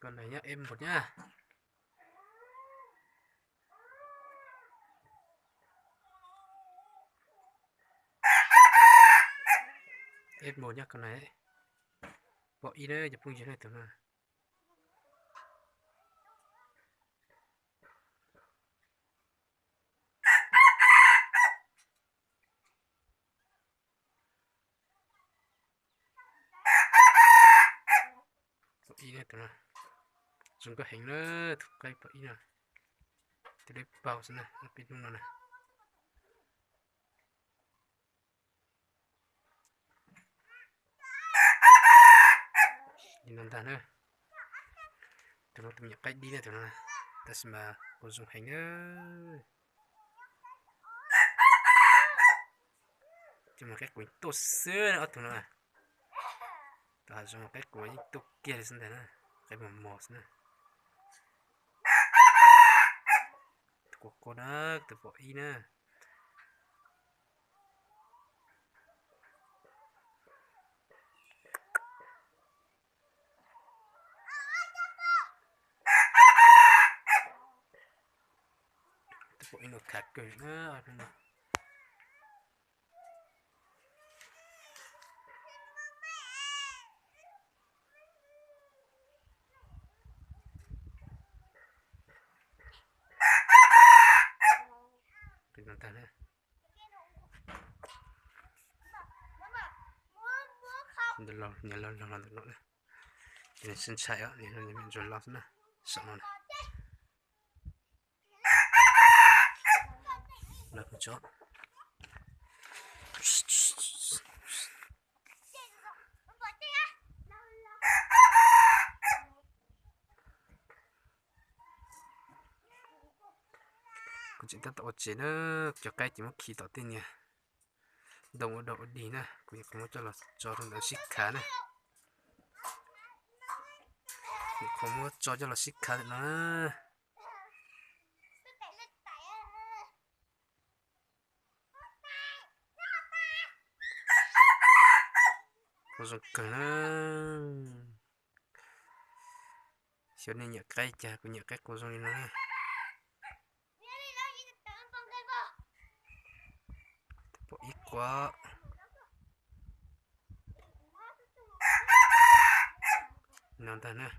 Con này nhá, em một nhá. Em một nhá con này ấy. Bỏ y đấy, chụp phung dưới này tưởng là. Bỏ y đấy tưởng là. Dùng cái hình nữa, thực cái bỏ y nào. Từ đây vào xem này, nó bị đúng nào này. Nhìn ta nữa. Tụi nó tụi nhập cách đi này tụi nó này. Ta sẽ mà có dùng hình nữa. Chứ mà cái quỳnh tốt xưa nữa tụi nó này. Ta dùng cái quỳnh tốt kia để xem thế này. Cái bầm mỏ xem này. Tụi cô đó, tụi bỏ y nữa. Tụi bỏ y nó khát cười nữa. Cái ta nữa. Nhà lo được nó này. Ini xin chạy á, ini mình rồi lo nữa. Sợ nó này. Là cái chó. Còn chúng ta tạo chế nó cho cái chỉ một khi tạo tên nha. Đồng ở độ đi nè, cũng như có cho là cho nó xích khá này. Không có cho là xích khá nữa. Có dùng cờ nó. Cho nên nhựa cây chả có nhựa cây cô dùng đi nó nè. Bỏ ít quá. Nào ta nè.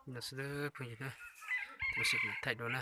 Nó sẽ đỡ phương gì nữa. Tôi sẽ thay đổi nè.